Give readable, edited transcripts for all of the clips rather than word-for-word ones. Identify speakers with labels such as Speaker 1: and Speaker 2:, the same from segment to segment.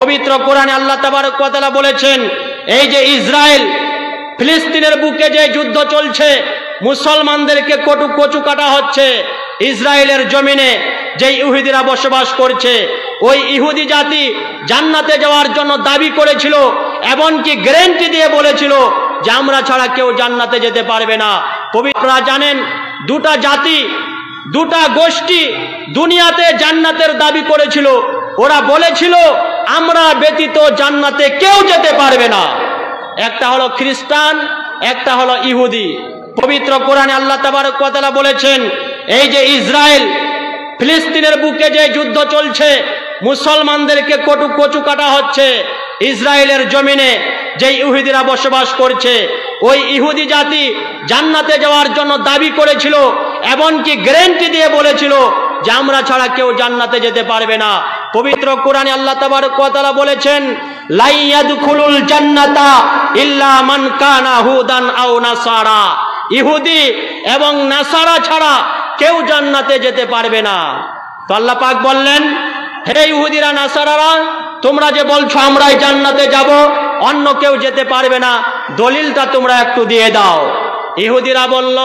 Speaker 1: পবিত্র কোরআনে আল্লাহ তাবারক ওয়া তাআলা বলেছেন, এই যে ইসরায়েল ফিলিস্তিনের বুকে যে যুদ্ধ চলছে, মুসলমানদেরকে কচু কাটা হচ্ছে, ইসরায়েলের জমিনে যে ইহুদিরা বসবাস করছে, ওই ইহুদি জাতি জান্নাতে যাওয়ার জন্য দাবি করেছিল, এমনকি গ্যারান্টি দিয়ে বলেছিল যে আমরা ছাড়া কেউ জান্নাতে যেতে পারবে না। পবিত্ররা জানেন, দুটা জাতি, দুটা গোষ্ঠী দুনিয়াতে জান্নাতের দাবি করেছিল। ওরা বলেছিল আমরা ব্যতীত জান্নাতে কেউ যেতে পারবে না। একটা হলো খ্রিস্টান, একটা হলো ইহুদি। পবিত্র কোরআনে আল্লাহ তাবারক ওয়া তাআলা বলেছেন, এই যে ইসরায়েল ফিলিস্তিনের বুকে যে যুদ্ধ চলছে, মুসলমানদেরকে কচু কাটা হচ্ছে, ইসরায়েলের জমিনে যে ইহুদিরা বসবাস করছে, ওই ইহুদি জাতি জান্নাতে যাওয়ার জন্য দাবি করেছিল, এমনকি গ্যারান্টি দিয়ে বলেছিল যে আমরা ছাড়া কেউ জান্নাতে যেতে পারবে না। পবিত্র কোরআনে আল্লাহ তাবারক ওয়া তাআলা বলেছেন, লা ইয়াদখুলুল জান্নাতা ইল্লা মান কানা হুদান আও নাসারা, ইহুদি এবং নাসারা ছাড়া কেউ জান্নাতে যেতে পারবে না। তো আল্লাহ পাক বললেন, হে ইহুদিরা নাসারারা, তোমরা যে বলছো আমরাই জান্নাতে যাব, অন্য কেউ যেতে পারবে না, দলিলটা তোমরা একটু দিয়ে দাও। ইহুদিরা বলল,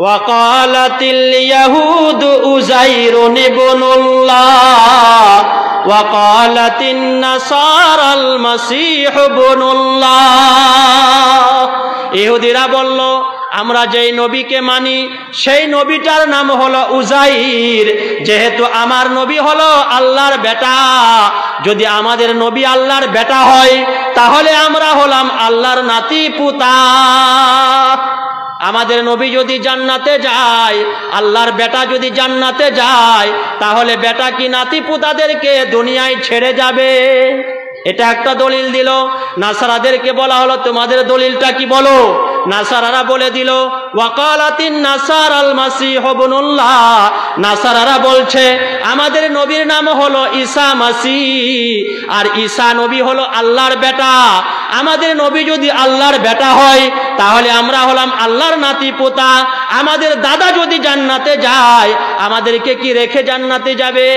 Speaker 1: ওয়াকালাতিল ইয়াহুদু উযাইরুন ইবনুল্লাহ ওয়াকালাতিন নাসারাল মাসীহ ইবনুল্লাহ। ইহুদিরা বলল, আমরা যেই নবীকে মানি সেই নবীটার নাম হলো উজাইর, যেহেতু আমার নবী হলো আল্লাহর বেটা, যদি আমাদের নবী আল্লাহর বেটা হয় তাহলে আমরা হলাম আল্লাহর নাতি পুতা। আমাদের নবী যদি জান্নাতে যায়, আল্লাহর বেটা যদি জান্নাতে যায়, তাহলে বেটা কি নাতি পুতাদেরকে দুনিয়ায় ছেড়ে যাবে? এটা একটা দলিল দিল। নাসারাদেরকে বলা হলো, তোমাদের দলিলটা কি বলো? নাসারারা বলে দিল, ওয়াকালাতিন নাসারাল মাসীহ ইবনুল্লাহ, নাসারারা বলছে আমাদের নবীর নাম হলো ঈসা মাসীহ, আর ঈসা নবী হলো আল্লাহর বেটা। আমাদের নবী যদি আল্লাহর বেটা হয় তাহলে আমরা হলাম আল্লাহর নাতি পোতা। আমাদের দাদা যদি জান্নাতে যায়, আমাদেরকে কি রেখে জান্নাতে যাবে?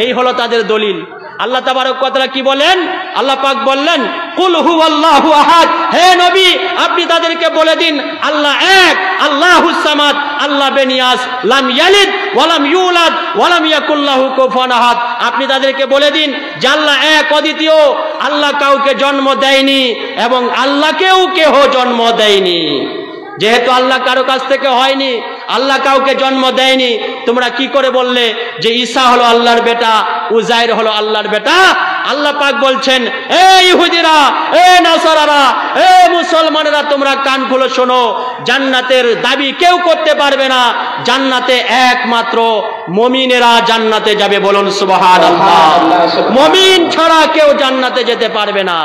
Speaker 1: এই হলো তাদের দলিল। আল্লাহ তাবারক ওয়া তাআলা কি বলেন? আল্লাহ পাক বললেন, কুল হুয়াল্লাহু আহাদ, হে নবী আপনি তাদেরকে বলে দিন আল্লাহ এক, আল্লাহুস সামাদ, আল্লাহ বেনিয়াস, লাম ইয়ালিদ ওয়া লাম ইউলাদ ওয়া লাম ইয়াকুল লাহু কুফুয়ান আহাদ। আপনি তাদেরকে বলে দিন যে আল্লাহ এক, অদ্বিতীয়, আল্লাহ কাউকে জন্ম দেয়নি এবং আল্লাহকেও কেহ জন্ম দেয়নি। যেহেতু আল্লাহ কারো কাছ থেকে হয়নি, আল্লাহ কাউকে জন্ম দেয়নি, তোমরা কি করে বললে যে ঈসা হলো আল্লাহর বেটা, উজাইর হলো আল্লাহর বেটা? আল্লাহ পাক বলছেন, এ ইহুদিরা, এ নাসারারা, এ মুসলমানেরা, তোমরা কান খুলে শোনো, জান্নাতের দাবি কেউ করতে পারবে না। জান্নাতে একমাত্র মুমিনেরা জান্নাতে যাবে। বলুন সুবহানাল্লাহ। মুমিন ছাড়া কেউ জান্নাতে যেতে পারবে না।